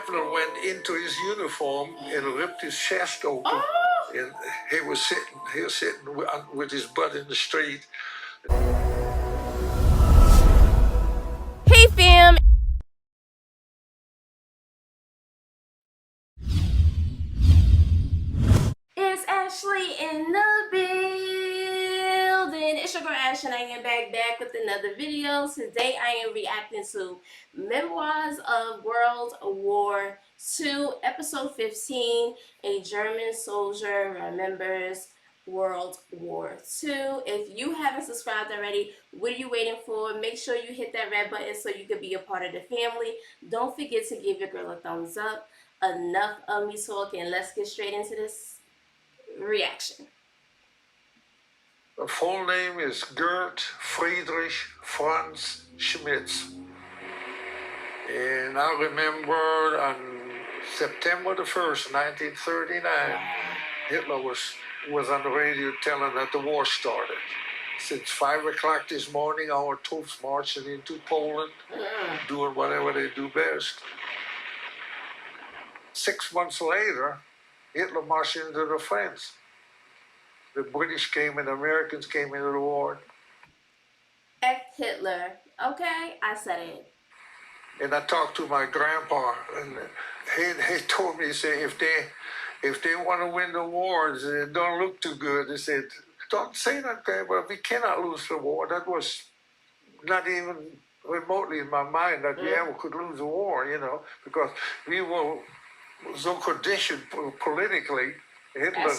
shrapnel went into his uniform and ripped his chest open. Oh! And he was sitting with his butt in the street. Hey fam! It's Ashley in the building. It's your girl Ash and I am back with another video. Today I am reacting to Memoirs of World War II, episode 15, A German Soldier Remembers World War II. If you haven't subscribed already, what are you waiting for? Make sure you hit that red button so you can be a part of the family. Don't forget to give your girl a thumbs up. Enough of me talking. Let's get straight into this reaction. The full name is Gert Friedrich Franz Schmitz. And I remember on September the 1st, 1939, Hitler was on the radio telling that the war started. Since 5 o'clock this morning, our troops marching into Poland, doing whatever they do best. 6 months later, Hitler marched into the France. The British came and the Americans came into the war. Hitler. Okay, I said it. And I talked to my grandpa, and he told me, he said, if they want to win the war, it don't look too good. He said, don't say that, but we cannot lose the war. That was not even remotely in my mind that we ever could lose the war, you know, because we were so conditioned politically. Hitler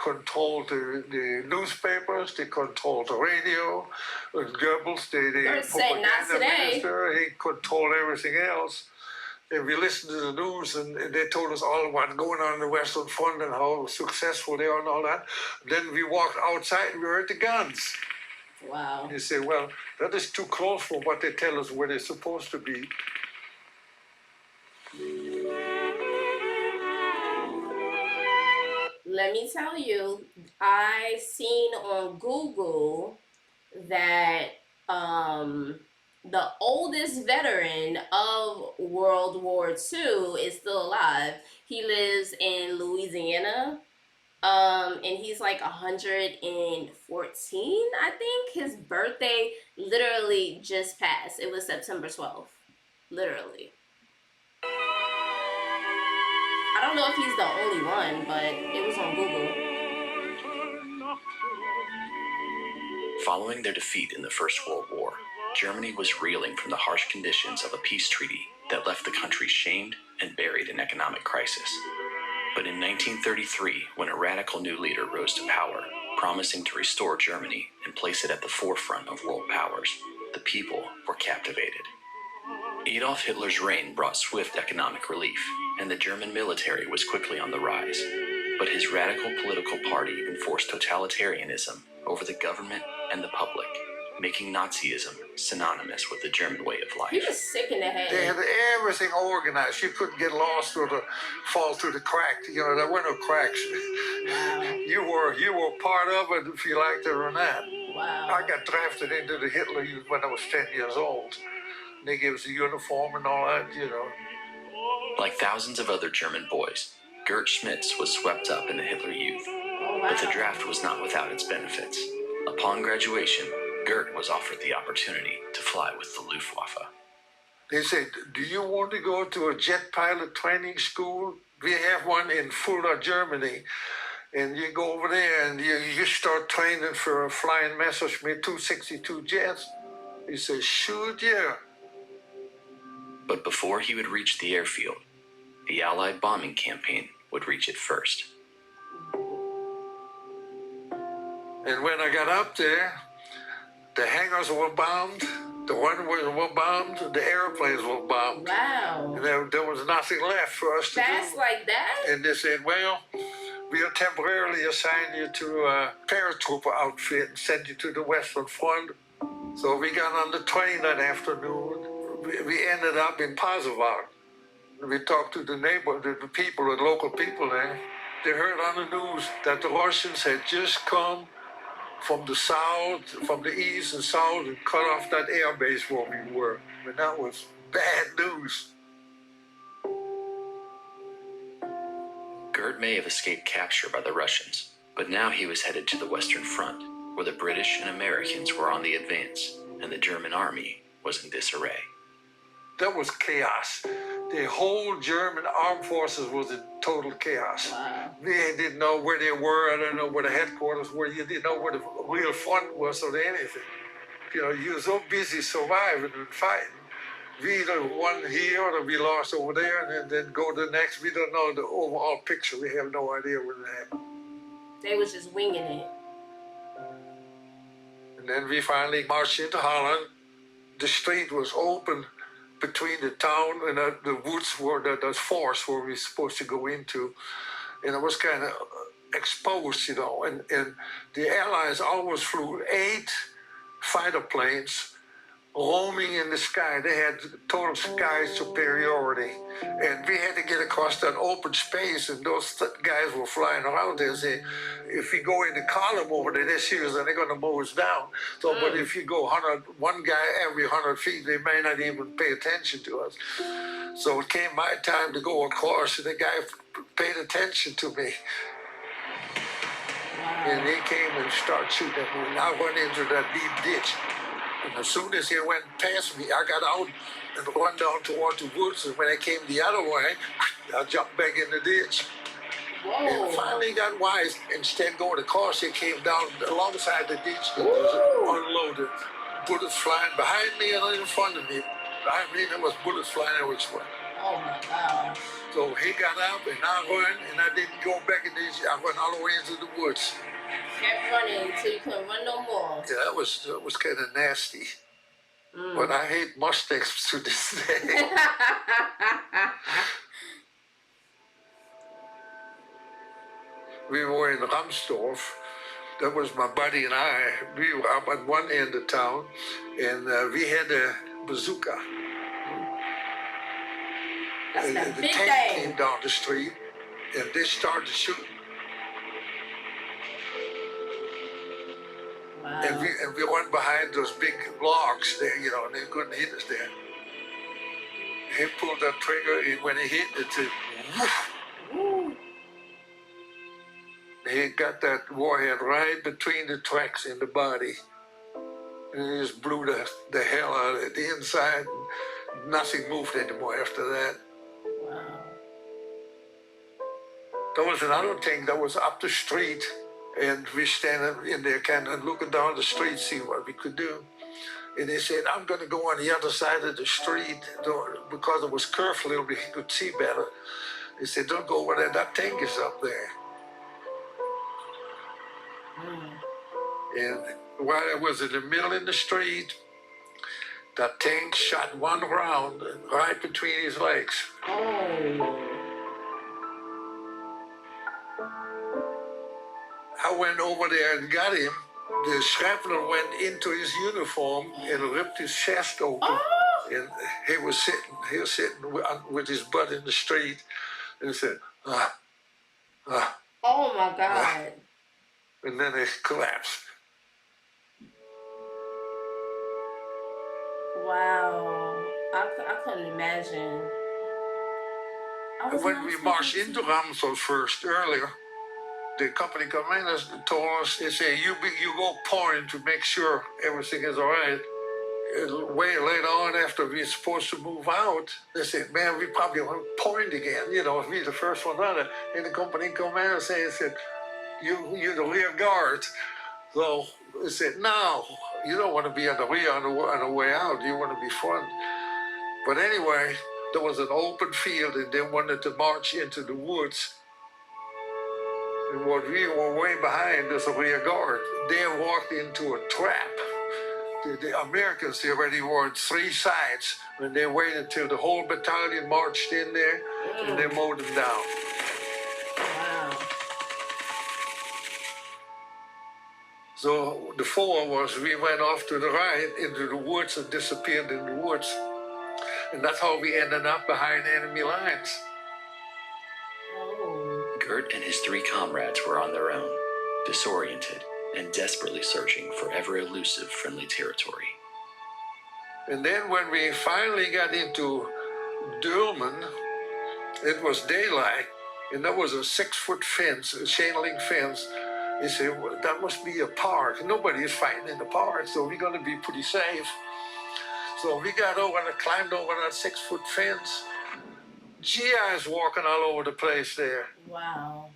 controlled the newspapers, they controlled the radio, Goebbels, the propaganda minister, he controlled everything else. And we listened to the news and they told us all about going on in the Western Front and how successful they are and all that. Then we walked outside and we heard the guns. Wow. You say, well, that is too close for what they tell us where they're supposed to be. Let me tell you, I seen on Google that the oldest veteran of World War II is still alive. He lives in Louisiana. And he's like 114, I think. His birthday literally just passed. It was September 12th. Literally. I don't know if he's the only one, but it was on Google. Following their defeat in the First World War, Germany was reeling from the harsh conditions of a peace treaty that left the country shamed and buried in economic crisis. But in 1933, when a radical new leader rose to power, promising to restore Germany and place it at the forefront of world powers, the people were captivated. Adolf Hitler's reign brought swift economic relief, and the German military was quickly on the rise. But his radical political party enforced totalitarianism over the government and the public, making Nazism synonymous with the German way of life. He was sick in the head. They had everything organized. You couldn't get lost or fall through the crack. You know, there were no cracks. Wow. You were part of it if you liked it or not. Wow. I got drafted into the Hitler Youth when I was 10 years old. They gave us a uniform and all that, you know. Like thousands of other German boys, Gert Schmitz was swept up in the Hitler Youth. But the draft was not without its benefits. Upon graduation, Gert was offered the opportunity to fly with the Luftwaffe. They said, do you want to go to a jet pilot training school? We have one in Fulda, Germany. And you go over there and you start training for flying Messerschmitt 262 jets. He said, shoot, yeah. But before he would reach the airfield, the Allied bombing campaign would reach it first. And when I got up there, the hangars were bombed, the runways were bombed, the airplanes were bombed. Wow. And there was nothing left for us to do. Fast like that? And they said, well, we'll temporarily assign you to a paratrooper outfit and send you to the Western Front. So we got on the train that afternoon. We ended up in Pasewalk. We talked to the people, the local people there. They heard on the news that the Russians had just come from the south, from the east and south, and cut off that air base where we were. And that was bad news. Gert may have escaped capture by the Russians, but now he was headed to the Western Front, where the British and Americans were on the advance, and the German army was in disarray. That was chaos. The whole German armed forces was in total chaos. Wow. They didn't know where they were. I don't know where the headquarters were. You didn't know where the real front was or anything. You know, you were so busy surviving and fighting. We either won here or we lost over there, and then go to the next. We don't know the overall picture. We have no idea what happened. They was just winging it. And then we finally marched into Holland. The street was open between the town and the woods where the forest where we were supposed to go into. And it was kind of exposed, you know. And the Allies always flew 8 fighter planes roaming in the sky. They had total sky superiority. And we had to get across that open space, and those guys were flying around there saying, if we go in the column over there, they're serious and they're going to mow us down. So, but if you go one guy every 100 feet, they may not even pay attention to us. So it came my time to go across, and the guy paid attention to me. And he came and started shooting at me, and I went into that deep ditch. And as soon as he went past me, I got out and run down toward the woods. And when I came the other way, I jumped back in the ditch. Whoa. And finally got wise. Instead of going across, he came down alongside the ditch and was unloaded. Bullets flying behind me and in front of me. I mean, there was bullets flying every way. Oh my God. So he got up and I ran, and I didn't go back in the ditch. I went all the way into the woods. Kept running until you couldn't run no more. Yeah, that was kind of nasty. But I hate Mustangs to this day. We were in Ramsdorf. That was my buddy and I. We were up at one end of town, and we had a bazooka. That's And that the big tank thing. came down the street, and they started shooting. Wow. And we went behind those big logs there, you know, and they couldn't hit us there. He pulled that trigger, and when he hit it, said, woof. Woo. He got that warhead right between the tracks in the body. And he just blew the hell out of it. The inside, nothing moved anymore after that. Wow. There was another thing that was up the street, and we standing in there kind of looking down the street, see what we could do. And they said, I'm going to go on the other side of the street because it was curved a little bit, he could see better. They said, don't go over there, that tank is up there. And while I was in the middle of the street, that tank shot one round right between his legs. Oh. I went over there and got him. The shrapnel went into his uniform and ripped his chest open. Oh. And he was sitting with his butt in the street, and he said, Oh my God. and then he collapsed. Wow. I couldn't imagine. When we marched into Ramsdorf first earlier, the company commanders told us, they say, you go point to make sure everything is all right. Way later on, after we were supposed to move out, they said, man, we probably want to point again. You know, we the first one on it. And the company commander said, you're the rear guard. So they said, no, you don't want to be on the rear on the way out. You want to be front. But anyway, there was an open field, and they wanted to march into the woods. And what we were way behind as a rear guard, they walked into a trap. The Americans, they already were on 3 sides, and they waited till the whole battalion marched in there, and they mowed them down. Wow. So the 4 of us, we went off to the right into the woods and disappeared in the woods. And that's how we ended up behind enemy lines. Oh. Gert and his 3 comrades were on their own, disoriented and desperately searching for ever elusive friendly territory. And then when we finally got into Dülmen, it was daylight, And there was a 6-foot fence, a chain link fence. They said, well, that must be a park. Nobody is fighting in the park, so we're going to be pretty safe. So we got over and climbed over that 6-foot fence. GIs walking all over the place there. Wow.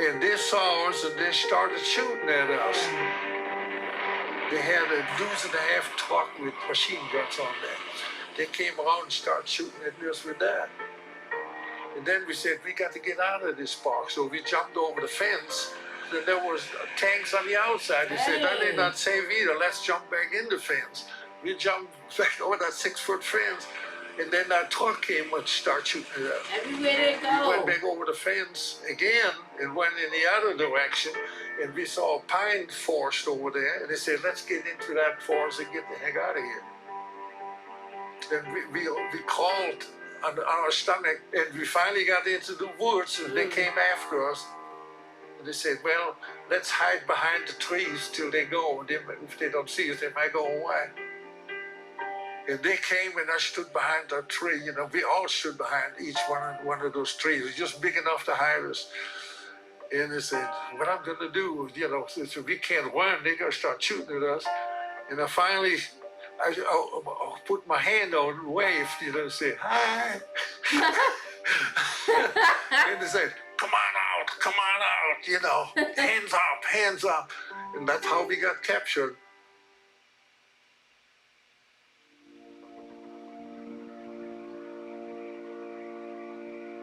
And they saw us and they started shooting at us. They had a 2.5 truck with machine guns on there. They came around and started shooting at us with that. And then we said, we got to get out of this park. So we jumped over the fence. Then there was tanks on the outside. They said, that ain't not safe either. Let's jump back in the fence. We jumped back over that 6-foot fence. And then that truck came and started shooting at us. Everywhere they go. We went back over the fence again and went in the other direction. And we saw a pine forest over there. And they said, let's get into that forest and get the heck out of here. Then we crawled on our stomach, and we finally got into the woods, and they came after us. And they said, well, let's hide behind the trees till they go. If they don't see us, they might go away. And they came, and I stood behind that tree. You know, we all stood behind each one of those trees. It was just big enough to hide us. And they said, what I'm going to do, you know, since we can't run, they're going to start shooting at us. And I finally, I put my hand out and waved, you know, and said, hi. And they said, come on out, you know, hands up. And that's how we got captured.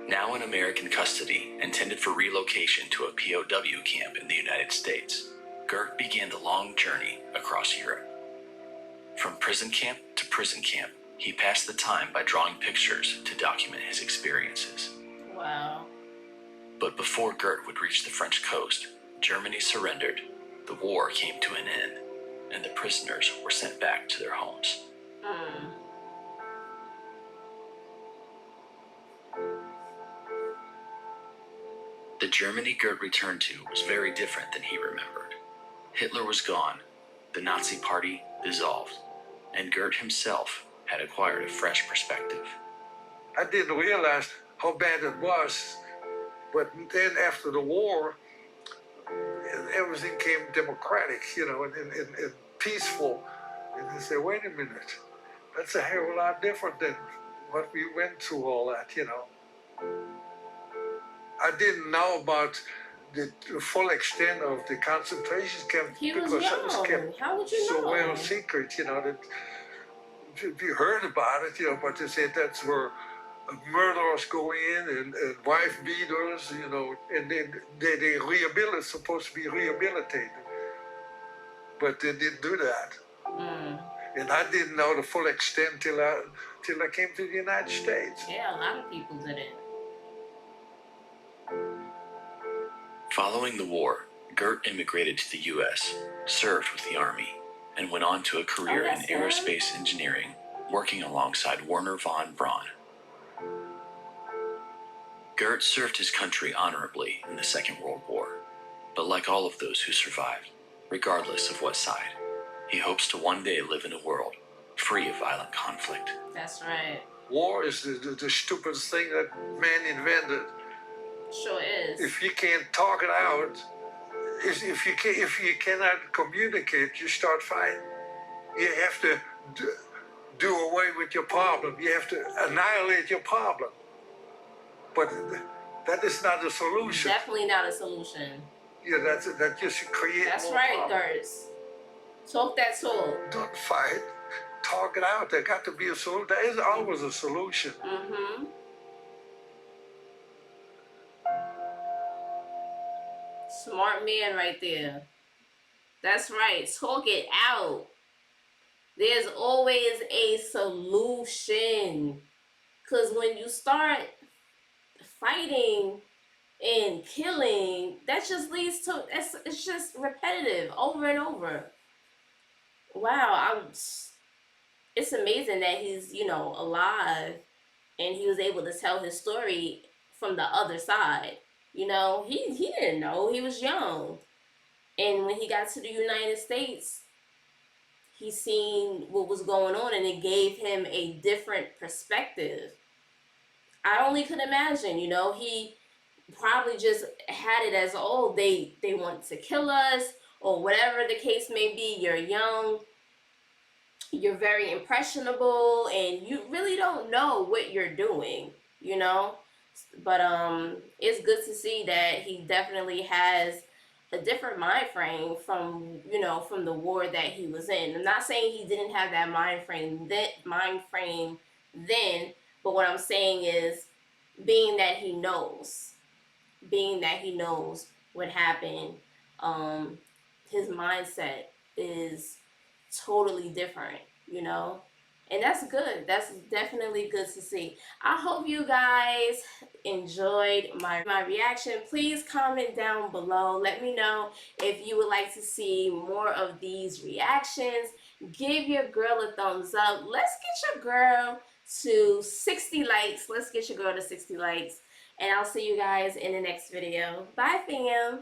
Now in American custody, intended for relocation to a POW camp in the United States, Gert began the long journey across Europe. From prison camp to prison camp, he passed the time by drawing pictures to document his experiences. Wow. But before Gert would reach the French coast, Germany surrendered, the war came to an end, and the prisoners were sent back to their homes. The Germany Gert returned to was very different than he remembered. Hitler was gone, the Nazi Party dissolved, and Gert himself had acquired a fresh perspective. I didn't realize how bad it was, but then after the war, everything came democratic, you know, and peaceful. And they said, wait a minute, that's a hell of a lot different than what we went through all that, you know. I didn't know about the full extent of the concentration camp He was because it was young. kept How would you know? so well secret, you know, that we heard about it, you know, but they said that's where murderers go in and wife beaters, you know, and then they rehabilitate, supposed to be rehabilitated. But they didn't do that. And I didn't know the full extent till I came to the United States. Yeah, a lot of people didn't. Following the war, Gert immigrated to the U.S., served with the Army, and went on to a career in aerospace engineering, working alongside Werner von Braun. Gert served his country honorably in the Second World War, but like all of those who survived, regardless of what side, he hopes to one day live in a world free of violent conflict. That's right. War is the stupidest thing that man invented. Sure is. If you can't talk it out, if you cannot communicate, you start fighting. You have to do away with your problem. You have to annihilate your problem. But that is not a solution. Definitely not a solution. Yeah, that just creates. That's more right, problems. Gert. Talk that talk. Don't fight. Talk it out. There got to be a solution. There is always a solution. Mm-hmm. Smart man right there. That's right. Talk it out. There's always a solution. Because when you start fighting and killing, that just leads to, it's just repetitive over and over. Wow. It's amazing that he's, you know, alive and he was able to tell his story from the other side. You know, he didn't know. He was young. And when he got to the United States, he seen what was going on and it gave him a different perspective. I only could imagine, you know, he probably just had it as, oh, they want to kill us, or whatever the case may be. You're young, you're very impressionable, and you really don't know what you're doing, you know. But it's good to see that he definitely has a different mind frame from, you know, from the war that he was in. I'm not saying he didn't have that mind frame then, but what I'm saying is, being that he knows what happened, his mindset is totally different, you know. And that's good. That's definitely good to see. I hope you guys enjoyed my reaction. Please comment down below. Let me know if you would like to see more of these reactions. Give your girl a thumbs up. Let's get your girl to 60 likes. Let's get your girl to 60 likes. And I'll see you guys in the next video. Bye, fam.